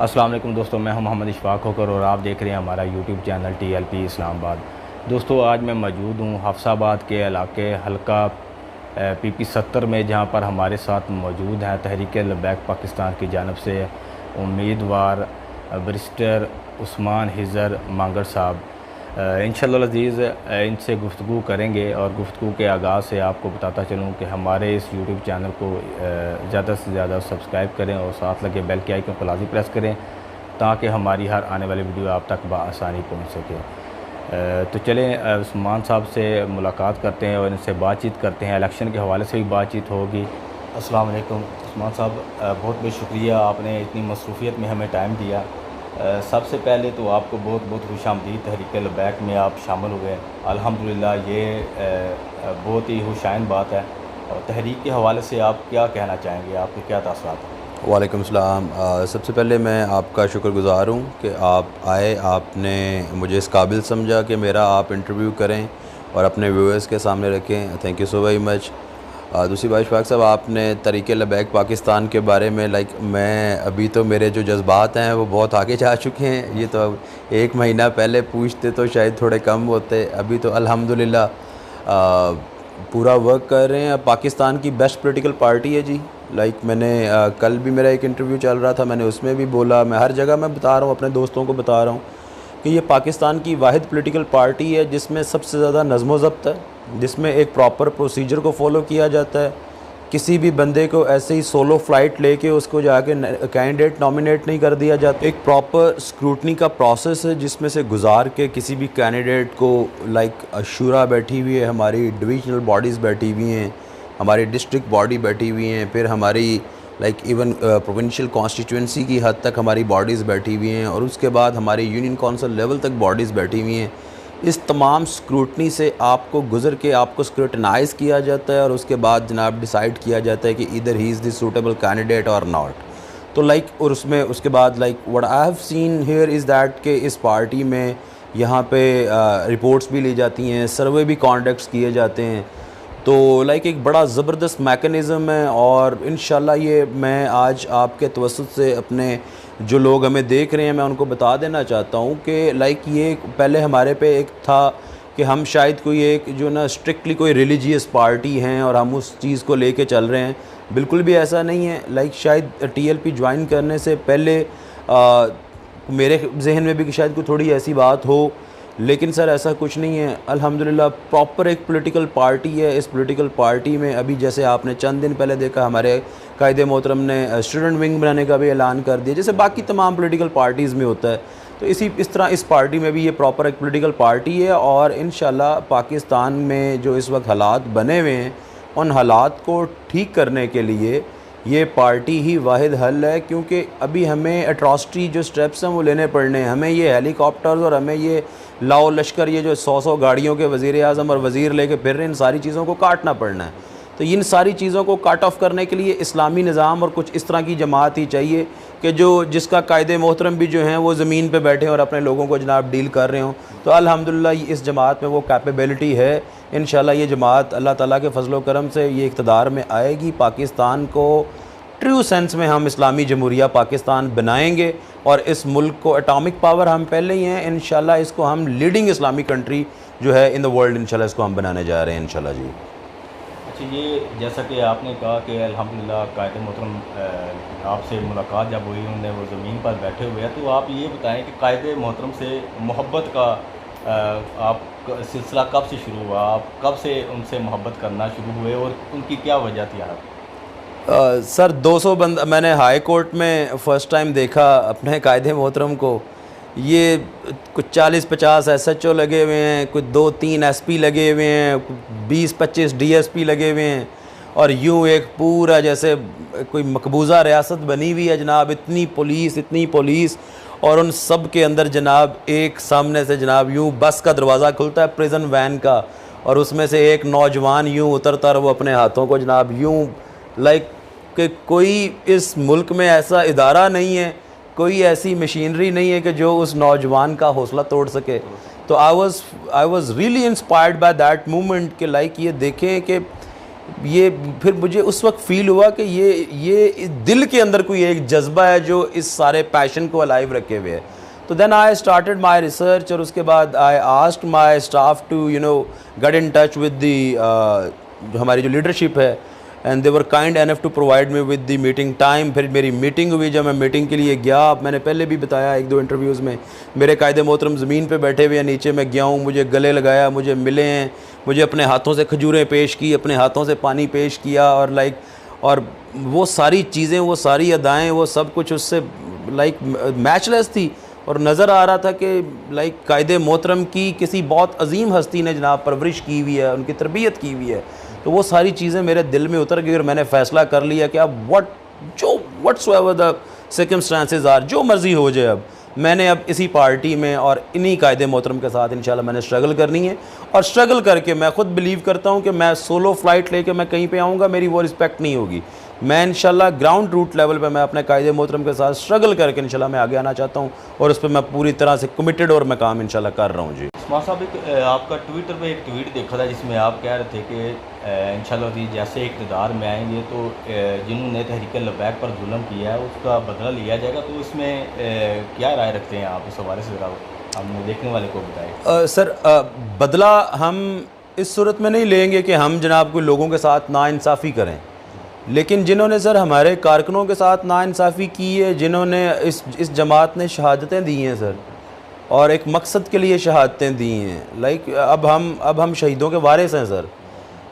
अस्सलाम वालेकुम दोस्तों, मैं हूं मोहम्मद इशफाक होकर और आप देख रहे हैं हमारा यूट्यूब चैनल TLP इस्लामाबाद। दोस्तों, आज मैं मौजूद हूं हफ्साबाद के इलाके हल्का PP 70 में, जहां पर हमारे साथ मौजूद हैं तहरीक लबैक पाकिस्तान की जानिब से उम्मीदवार बैरिस्टर उस्मान हिजर मांगर साहब। इंशाअल्लाह अज़ीज़ इनसे गुफ्तगू करेंगे और गुफ्तगू के आगाज़ से आपको बताता चलूँ कि हमारे इस यूट्यूब चैनल को ज़्यादा से ज़्यादा सब्सक्राइब करें और साथ लगे बेल के आइकन को लाज़मी प्रेस करें ताकि हमारी हर आने वाली वीडियो आप तक बआसानी पहुँच सके। तो चलें उस्मान साहब से मुलाकात करते हैं और इनसे बातचीत करते हैं। इलेक्शन के हवाले से भी बातचीत होगी। अस्सलाम वालेकुम उस्मान साहब, बहुत बहुत शुक्रिया, आपने इतनी मसरूफ़ियत में हमें टाइम दिया। सबसे पहले तो आपको बहुत बहुत खुशामदीद तहरीक लबैक में आप शामिल हुए। अल्हम्दुलिल्लाह, ये बहुत ही खुशाइन बात है। और तहरीक के हवाले से आप क्या कहना चाहेंगे, आपके क्या तासुरात हैं? वालेकुम सलाम। सबसे पहले मैं आपका शुक्रगुज़ार हूँ कि आप आए, आपने मुझे इस काबिल समझा कि मेरा आप इंटरव्यू करें और अपने व्यूअर्स के सामने रखें। Thank you so very much. दूसरी बात इशफाक साहब, आपने तहरीक लबैक पाकिस्तान के बारे में मैं अभी तो मेरे जो जज्बात हैं वो बहुत आगे जा चुके हैं। ये तो अब 1 महीना पहले पूछते तो शायद थोड़े कम होते। अभी तो अल्हम्दुलिल्लाह पूरा वर्क कर रहे हैं। पाकिस्तान की बेस्ट पॉलिटिकल पार्टी है जी। मैंने कल भी मेरा एक इंटरव्यू चल रहा था, मैंने उसमें भी बोला, मैं हर जगह मैं बता रहा हूँ, अपने दोस्तों को बता रहा हूँ कि ये पाकिस्तान की वाहिद पॉलिटिकल पार्टी है जिसमें सबसे ज़्यादा नज़्म व ज़ब्त है, जिसमें एक प्रॉपर प्रोसीजर को फॉलो किया जाता है। किसी भी बंदे को ऐसे ही सोलो फ्लाइट लेके उसको जाके कैंडिडेट नॉमिनेट नहीं कर दिया जाता। एक प्रॉपर स्क्रूटनी का प्रोसेस है जिसमें से गुजार के किसी भी कैंडिडेट को शूरा बैठी हुई है, हमारी डिविजनल बॉडीज़ बैठी हुई हैं, हमारी डिस्ट्रिक्ट बॉडी बैठी हुई हैं, फिर हमारी इवन प्रोविंशियल कॉन्स्टिट्यूंसी की हद तक हमारी बॉडीज़ बैठी हुई हैं, और उसके बाद हमारी यूनियन कौंसिल लेवल तक बॉडीज़ बैठी हुई हैं। इस तमाम स्क्रूटनी से आपको गुज़र के आपको स्क्रूटनाइज़ किया जाता है और उसके बाद जनाब डिसाइड किया जाता है कि इधर he is the suitable candidate और नॉट। तो और उसमें उसके बाद what I have seen here is that कि इस पार्टी में यहाँ पे रिपोर्ट्स भी ली जाती हैं, सर्वे भी कॉन्डक्ट्स किए जाते हैं। तो एक बड़ा ज़बरदस्त मैकेनिज़्म है, और इंशाल्लाह ये मैं आज आपके तवस्सुत से अपने जो लोग हमें देख रहे हैं मैं उनको बता देना चाहता हूँ कि ये पहले हमारे पे एक था कि हम शायद कोई एक जो ना स्ट्रिक्टली कोई रिलीजियस पार्टी हैं और हम उस चीज़ को लेके चल रहे हैं। बिल्कुल भी ऐसा नहीं है। शायद TLP ज्वाइन करने से पहले मेरे जहन में भी कि शायद कोई थोड़ी ऐसी बात हो, लेकिन सर ऐसा कुछ नहीं है। अल्हम्दुलिल्लाह प्रॉपर एक पॉलिटिकल पार्टी है। इस पॉलिटिकल पार्टी में अभी जैसे आपने चंद दिन पहले देखा, हमारे कायदे मोहतरम ने स्टूडेंट विंग बनाने का भी ऐलान कर दिया, जैसे बाकी तमाम पॉलिटिकल पार्टीज़ में होता है। तो इस तरह इस पार्टी में भी ये प्रॉपर एक पॉलिटिकल पार्टी है, और इंशाल्लाह पाकिस्तान में जो इस वक्त हालात बने हुए हैं उन हालात को ठीक करने के लिए ये पार्टी ही वाहिद हल है। क्योंकि अभी हमें एट्रॉसिटी जो स्टेप्स हैं वो लेने पड़ने हैं। हमें ये हेलीकॉप्टर्स और हमें ये लाओ लश्कर, ये जो 100 गाड़ियों के वज़ीर आज़म और वज़ीर लेके फिर रहे हैं, इन सारी चीज़ों को काटना पड़ना है। तो इन सारी चीज़ों को काट ऑफ करने के लिए इस्लामी निज़ाम और कुछ इस तरह की जमात ही चाहिए कि जिसका कायदे मोहतरम भी जो हैं वो ज़मीन पे बैठे और अपने लोगों को जनाब डील कर रहे हों। तो अल्हम्दुलिल्लाह इस जमात में वो कैपेबिलिटी है। इंशाल्लाह ये जमात अल्लाह ताला के फजल व करम से ये इक़्तिदार में आएगी, पाकिस्तान को ट्रू सेंस में हम इस्लामी जमहूरिया पाकिस्तान बनाएंगे, और इस मुल्क को एटॉमिक पावर हम पहले ही हैं, इंशाल्लाह इसको हम लीडिंग इस्लामिक कंट्री जो है इन द वर्ल्ड इंशाल्लाह इसको हम बनाने जा रहे हैं इंशाल्लाह जी। अच्छा, ये जैसा कि आपने कहा कि अल्हम्दुलिल्लाह कायदे मोहतरम आपसे मुलाकात जब हुई उन्होंने वो ज़मीन पर बैठे हुए हैं, तो आप ये बताएं कि कायदे मोहतरम से मोहब्बत का आप सिलसिला कब से शुरू हुआ, आप कब से उनसे मोहब्बत करना शुरू हुए और उनकी क्या वजह थी? आप सर 200 बंद मैंने हाई कोर्ट में फ़र्स्ट टाइम देखा अपने कायदे मोहतरम को। ये कुछ 40-50 SHO लगे हुए हैं, कुछ 2-3 SP लगे हुए हैं, 20-25 DSP लगे हुए हैं, और यूँ एक पूरा जैसे कोई मकबूजा रियासत बनी हुई है जनाब। इतनी पुलिस, और उन सब के अंदर जनाब एक सामने से जनाब यूँ बस का दरवाज़ा खुलता है प्रिजन वैन का, और उसमें से एक नौजवान यूँ उतरता और वो अपने हाथों को जनाब यूँ कि कोई इस मुल्क में ऐसा इदारा नहीं है, कोई ऐसी मशीनरी नहीं है कि जो उस नौजवान का हौसला तोड़ सके। तो I was really inspired by that moment कि ये देखें कि ये फिर मुझे उस वक्त फ़ील हुआ कि ये दिल के अंदर कोई एक जज्बा है जो इस सारे पैशन को अलाइव रखे हुए है। तो then I started my research, और उसके बाद I asked my staff to get in touch with the हमारी जो लीडरशिप है, and they were kind enough to provide me with the meeting time. फिर मेरी मीटिंग हुई, जब मैं मीटिंग के लिए गया, मैंने पहले भी बताया एक दो इंटरव्यूज़ में, मेरे कायदे मोहतरम ज़मीन पे बैठे हुए हैं, नीचे मैं गया हूँ, मुझे गले लगाया, मुझे मिले हैं, मुझे अपने हाथों से खजूरें पेश की, अपने हाथों से पानी पेश किया, और वो सारी चीज़ें, वो सारी अदाएँ, वो सब कुछ उससे मैचलेस थी। और नज़र आ रहा था कि कायदे मोहतरम की किसी बहुत अजीम हस्ती ने जनाब परवरिश की हुई है, उनकी तरबियत की हुई है। तो वो सारी चीज़ें मेरे दिल में उतर गई, और मैंने फ़ैसला कर लिया कि अब व्हाट्सोएवर द सर्कमस्टांसेस आर, जो मर्ज़ी हो जाए, अब मैंने अब इसी पार्टी में और इन्हीं कायदे मोहतरम के साथ इंशाल्लाह मैंने स्ट्रगल करनी है। और स्ट्रगल करके मैं ख़ुद बिलीव करता हूँ कि मैं सोलो फ़्लाइट लेके मैं कहीं पे आऊँगा, मेरी वो रिस्पेक्ट नहीं होगी। मैं इंशाल्लाह ग्राउंड रूट लेवल पे मैं अपने कायदे मोहतरम के साथ स्ट्रगल करके इंशाल्लाह मैं आगे आना चाहता हूँ, और उस पर मैं पूरी तरह से कमिटेड और मैं काम इंशाल्लाह कर रहा हूँ। जी उस्मान साहब, आपका ट्विटर पे एक ट्वीट देखा था जिसमें आप कह रहे थे कि इंशाल्लाह जी जैसे इक़्तिदार में आएंगे तो जिन्होंने तहरीक लबैक पर जुल्म किया है उसका बदला लिया जाएगा। तो इसमें क्या राय रखते हैं आप, इस हवाले से ज़रा हमने देखने वाले को बताएं। सर, बदला हम इस सूरत में नहीं लेंगे कि हम जनाब कोई लोगों के साथ नाइंसाफ़ी करें, लेकिन जिन्होंने सर हमारे कारकुनों के साथ नाइंसाफ़ी की है, जिन्होंने इस जमात ने शहादतें दी हैं सर, और एक मकसद के लिए शहादतें दी हैं, अब हम शहीदों के वारिस हैं सर।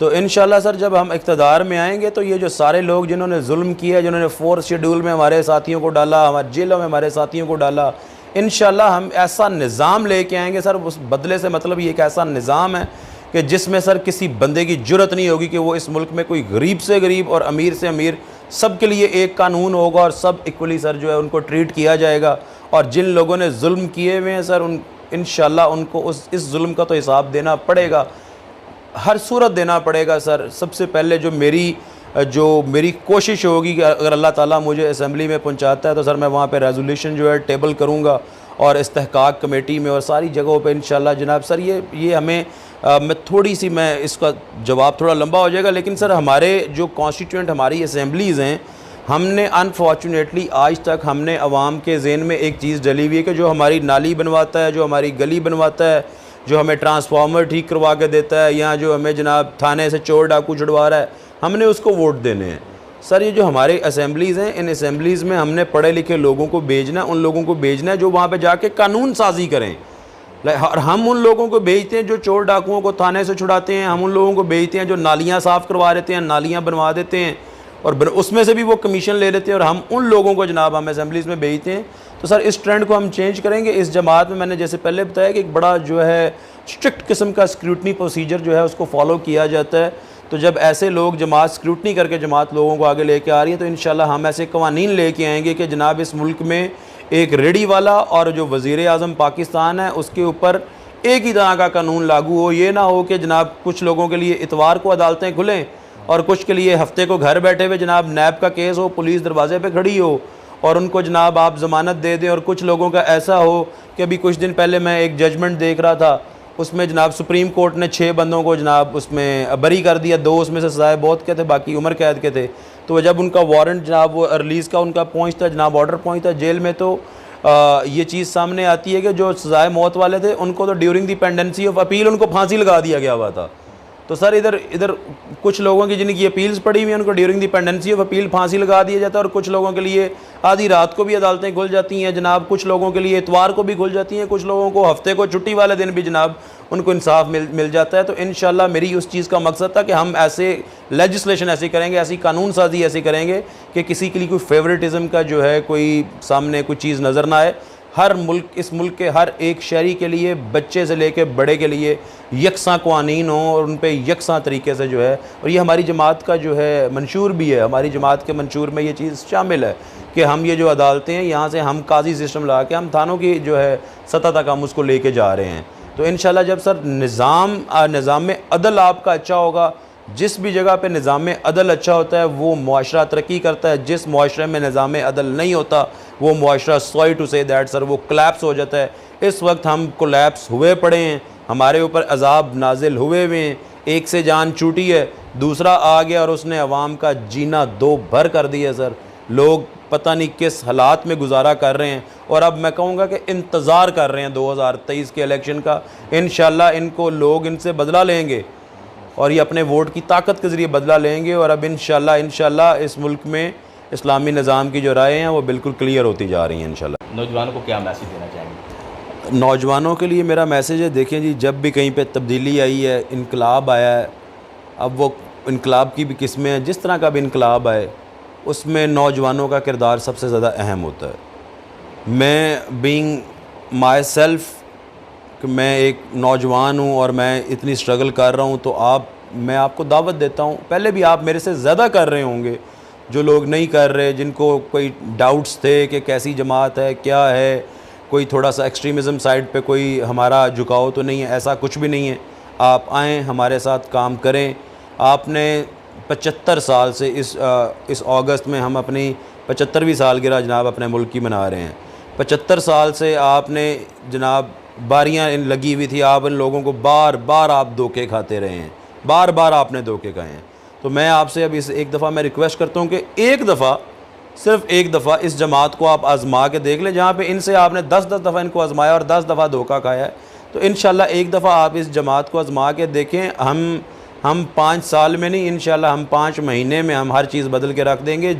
तो इंशाल्लाह सर जब हम इक़्तिदार में आएंगे तो ये जो सारे लोग जिन्होंने जुल्म किया, जिन्होंने 4th शेड्यूल में हमारे साथियों को डाला, हमारे जेलों में हमारे साथियों को डाला, इंशाल्लाह हम ऐसा निज़ाम लेके आएंगे सर। उस बदले से मतलब ये एक ऐसा निज़ाम है कि जिसमें सर किसी बंदे की जुर्रत नहीं होगी कि वो इस मुल्क में कोई गरीब से गरीब और अमीर से अमीर, सब के लिए एक कानून होगा और सब इक्वली सर जो है उनको ट्रीट किया जाएगा। और जिन लोगों ने जुल्म किए हुए हैं सर, इंशाल्लाह उनको इस जुल्म का तो हिसाब देना पड़ेगा, हर सूरत देना पड़ेगा सर। सबसे पहले जो मेरी कोशिश होगी कि अगर अल्लाह ताला मुझे असेंबली में पहुंचाता है तो सर मैं वहाँ पे रेजोल्यूशन जो है टेबल करूँगा, और इस्तेहकाक कमेटी में और सारी जगहों पे इंशाल्लाह जनाब। सर ये हमें मैं इसका जवाब थोड़ा लंबा हो जाएगा, लेकिन सर हमारे जो कॉन्स्टिट्यूएंट हमारी असेंबलीज़ हैं, हमने अनफॉर्चुनेटली आज तक हमने अवाम के ज़हन में एक चीज़ डली हुई है कि जो हमारी नाली बनवाता है, जो हमारी गली बनवाता है, जो हमें ट्रांसफार्मर ठीक करवा के देता है, या जो हमें जनाब थाने से चोर डाकू छुड़वा रहा है, हमने उसको वोट देने हैं। सर ये जो हमारे असेंबलीज़ हैं, इन असेंबलीज़ में हमने पढ़े लिखे लोगों को भेजना, उन लोगों को भेजना है जो वहाँ पे जाके कानून साजी करें। और हम उन लोगों को भेजते हैं जो चोर डाकुओं को थाने से छुड़ाते हैं, हम उन लोगों को भेजते हैं जो नालियाँ साफ़ करवा देते हैं, नालियाँ बनवा देते हैं, और उसमें से भी वो कमीशन ले लेते हैं, और हम उन लोगों को जनाब हम असेंबलीज़ में भेजते हैं। तो सर इस ट्रेंड को हम चेंज करेंगे। इस जमात में मैंने जैसे पहले बताया कि एक बड़ा जो है स्ट्रिक्ट किस्म का स्क्रूटनी प्रोसीजर जो है उसको फॉलो किया जाता है। तो जब ऐसे लोग जमात स्क्रूटनी करके जमात लोगों को आगे लेके आ रही है, तो इंशाल्लाह हम ऐसे कवानीन लेके आएंगे कि जनाब इस मुल्क में एक रेडी वाला और जो वज़ीर आज़म पाकिस्तान है उसके ऊपर एक ही तरह का कानून लागू हो। ये ना हो कि जनाब कुछ लोगों के लिए इतवार को अदालतें खुलें और कुछ के लिए हफ्ते को घर बैठे हुए जनाब नैब का केस हो, पुलिस दरवाजे पे खड़ी हो और उनको जनाब आप ज़मानत दे दें। और कुछ लोगों का ऐसा हो कि अभी कुछ दिन पहले मैं एक जजमेंट देख रहा था, उसमें जनाब सुप्रीम कोर्ट ने 6 बंदों को जनाब उसमें बरी कर दिया, 2 उसमें से सजाए बहुत के थे, बाकी उम्र कैद के थे। तो जब उनका वारंट जनाब वो रिलीज़ का उनका पहुंचता जनाब ऑर्डर पहुंचता जेल में, तो ये चीज़ सामने आती है कि जो सजाए मौत वाले थे उनको तो during the pendency of appeal उनको फांसी लगा दिया गया हुआ था। तो सर इधर कुछ लोगों की जिनकी अपील्स पड़ी हुई हैं उनको during the pendency of appeal फांसी लगा दिया जाता है, और कुछ लोगों के लिए आधी रात को भी अदालतें खुल जाती हैं जनाब, कुछ लोगों के लिए इतवार को भी खुल जाती हैं, कुछ लोगों को हफ्ते को छुट्टी वाले दिन भी जनाब उनको इंसाफ मिल जाता है। तो इंशाल्लाह मेरी उस चीज़ का मकसद था कि हम ऐसे लेजिस्लेशन ऐसी करेंगे, ऐसी कानून साजी ऐसी करेंगे कि किसी के लिए कोई फेवरेटिज़म का जो है कोई सामने कोई चीज़ नज़र ना आए। हर मुल्क, इस मुल्क के हर एक शहरी के लिए, बच्चे से लेके बड़े के लिए यकसा क़वानीन हों और उन पर यकसा तरीके से जो है, और ये हमारी जमात का जो है मंशूर भी है, हमारी जमात के मंशूर में ये चीज़ शामिल है कि हम ये जो अदालतें हैं यहाँ से हम काजी सिस्टम लगा के हम थानों की जो है सतह तक हम उसको लेके जा रहे हैं। तो इंशाल्लाह जब सर निज़ाम में अदल आपका अच्छा होगा, जिस भी जगह पे निज़ाम अदल अच्छा होता है वो मुआशरा तरक्की करता है। जिस मुआशरे में निज़ाम अदल नहीं होता वो मुआशरा, sorry to say that sir, वो कोलैप्स हो जाता है। इस वक्त हम कोलैप्स हुए पड़े हैं, हमारे ऊपर अजाब नाजिल हुए हैं, एक से जान छूटी है, दूसरा आ गया और उसने अवाम का जीना दो भर कर दिया सर। लोग पता नहीं किस हालात में गुजारा कर रहे हैं, और अब मैं कहूँगा कि इंतज़ार कर रहे हैं 2023 के इलेक्शन का। इंशाल्लाह इनको लोग इनसे बदला लेंगे और ये अपने वोट की ताकत के ज़रिए बदला लेंगे, और अब इंशाल्लाह इस मुल्क में इस्लामी निज़ाम की जो राय हैं वो बिल्कुल क्लियर होती जा रही हैं इंशाल्लाह। नौजवानों को क्या मैसेज देना चाहेंगे? नौजवानों के लिए मेरा मैसेज है, देखें जी, जब भी कहीं पे तब्दीली आई है, इनकलाब आया है, अब वो इनकलाब की भी किस्में हैं, जिस तरह का भी इनकलाब आए उसमें नौजवानों का किरदार सबसे ज़्यादा अहम होता है। मैं बीइंग माई सेल्फ़ कि मैं एक नौजवान हूँ और मैं इतनी स्ट्रगल कर रहा हूँ, तो मैं आपको दावत देता हूँ, पहले भी आप मेरे से ज़्यादा कर रहे होंगे, जो लोग नहीं कर रहे, जिनको कोई डाउट्स थे कि कैसी जमात है, क्या है, कोई थोड़ा सा एक्सट्रीमिज़म साइड पे कोई हमारा झुकाव तो नहीं है, ऐसा कुछ भी नहीं है। आप आएँ, हमारे साथ काम करें। आपने 75 साल से इस अगस्त में हम अपनी 75वीं सालगिरह जनाब अपने मुल्क की मना रहे हैं। 75 साल से आपने जनाब बारियाँ लगी हुई थी, आप इन लोगों को बार बार आप धोखे खाते रहे हैं, बार बार आपने धोखे खाए हैं। तो मैं आपसे अब इस एक दफ़ा मैं रिक्वेस्ट करता हूँ कि एक दफ़ा, सिर्फ एक दफ़ा इस जमात को आप आज़मा के देख लें, जहाँ पे इनसे आपने 10-10 दफ़ा इनको आज़माया और 10 दफ़ा धोखा खाया है। तो इंशाल्लाह एक दफ़ा आप इस जमात को आज़मा के देखें। हम 5 साल में नहीं, इंशाल्लाह हम 5 महीने में हम हर चीज़ बदल के रख देंगे।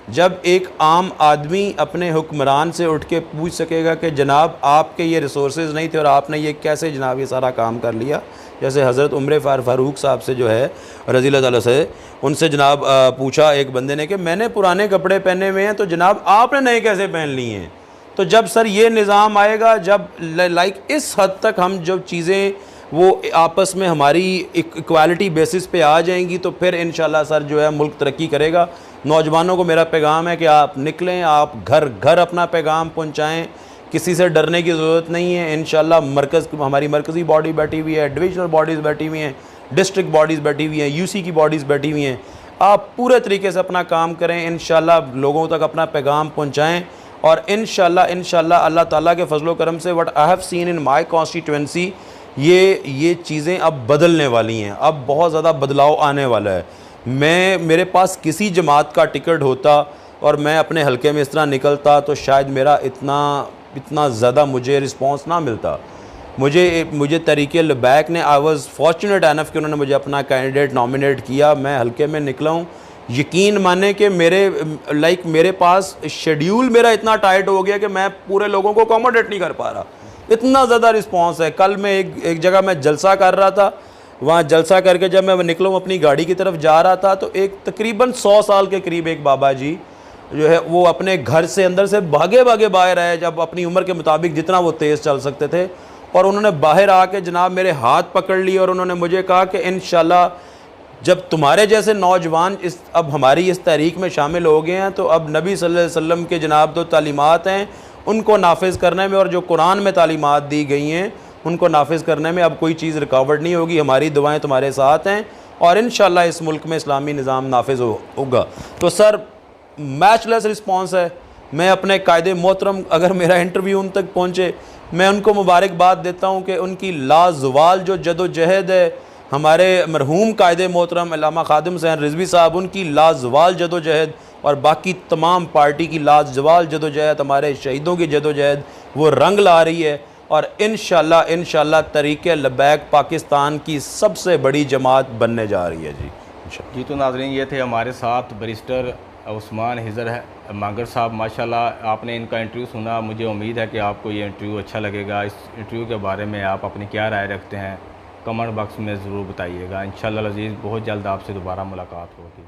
जब एक आम आदमी अपने हुक्मरान से उठ के पूछ सकेगा कि जनाब आपके ये रिसोर्सेज नहीं थे और आपने ये कैसे जनाब ये सारा काम कर लिया, जैसे हज़रत उमर फ़ारूक साहब से जो है रज़ी अल्लाह ताला से, उनसे जनाब पूछा एक बंदे ने कि मैंने पुराने कपड़े पहने हुए हैं, तो जनाब आपने नए कैसे पहन लिए हैं। तो जब सर ये निज़ाम आएगा, जब लाइक इस हद तक हम जब चीज़ें वो आपस में हमारी इक्वालिटी बेसिस पे आ जाएंगी, तो फिर इंशाल्लाह सर जो है मुल्क तरक्की करेगा। नौजवानों को मेरा पैगाम है कि आप निकलें, आप घर घर अपना पैगाम पहुंचाएं, किसी से डरने की ज़रूरत नहीं है। इंशाल्लाह हमारी मरकज़ी बॉडी बैठी हुई है, डिविजनल बॉडीज़ बैठी हुई हैं, डिस्ट्रिक्ट बॉडीज़ बैठी हुई हैं, यूसी की बॉडीज़ बैठी हुई हैं। आप पूरे तरीके से अपना काम करें, इंशाल्लाह लोगों तक अपना पैगाम पहुँचाएँ, और इंशाल्लाह अल्लाह ताला के फजलो करम से what I have seen in my constituency, ये चीज़ें अब बदलने वाली हैं। अब बहुत ज़्यादा बदलाव आने वाला है। मेरे पास किसी जमात का टिकट होता और मैं अपने हलके में इस तरह निकलता, तो शायद मेरा इतना ज़्यादा मुझे रिस्पांस ना मिलता। मुझे तरीके लबैक ने, आई वाज़ फॉर्चुनेट एनफ कि उन्होंने मुझे अपना कैंडिडेट नॉमिनेट किया, मैं हलके में निकला हूँ। यकीन माने कि मेरे पास शेड्यूल मेरा इतना टाइट हो गया कि मैं पूरे लोगों को अकोमोडेट नहीं कर पा रहा, इतना ज़्यादा रिस्पांस है। कल मैं एक जगह मैं जलसा कर रहा था, वहाँ जलसा करके जब मैं निकला हूँ अपनी गाड़ी की तरफ जा रहा था, तो एक तकरीबन 100 साल के करीब एक बाबा जी जो है वो अपने घर से अंदर से भागे बाहर आए, जब अपनी उम्र के मुताबिक जितना वो तेज़ चल सकते थे, और उन्होंने बाहर आके जनाब मेरे हाथ पकड़ लिए और उन्होंने मुझे कहा कि इंशाल्लाह जब तुम्हारे जैसे नौजवान अब हमारी इस तहरीक में शामिल हो गए हैं, तो अब नबी सल्लल्लाहु अलैहि वसल्लम के जनाब तो तालीमात हैं, उनको नाफिज़ करने में, और जो कुरान में तालीमात दी गई हैं उनको नाफिज़ करने में अब कोई चीज़ रुकावट नहीं होगी। हमारी दुआएं तुम्हारे साथ हैं, और इंशाल्लाह इस मुल्क में इस्लामी निज़ाम नाफिज़ होगा। तो सर मैचलेस रिस्पांस है। मैं अपने कायदे मोहतरम, अगर मेरा इंटरव्यू उन तक पहुँचे, मैं उनको मुबारकबाद देता हूँ कि उनकी लाजवाल जो जदोजहद है, हमारे मरहूम कायदे मोहतरम अल्लामा खादिम हुसैन रिजवी साहब, उनकी लाजवाल जदोजहद, और बाकी तमाम पार्टी की लाजवाल जदोजहद, हमारे शहीदों की जदोजहद वो रंग ला रही है, और इंशाल्लाह तरीक़े लबैक पाकिस्तान की सबसे बड़ी जमात बनने जा रही है जी। तो नाज़रीन, ये थे हमारे साथ बैरिस्टर उस्मान हिजर मांगर साहब। माशाल्लाह आपने इनका इंटरव्यू सुना, मुझे उम्मीद है कि आपको ये इंटरव्यू अच्छा लगेगा। इस इंटरव्यू के बारे में आप अपनी क्या राय रखते हैं कमेंट बॉक्स में ज़रूर बताइएगा। इंशाल्लाह अज़ीज़ बहुत जल्द आपसे दोबारा मुलाकात होगी।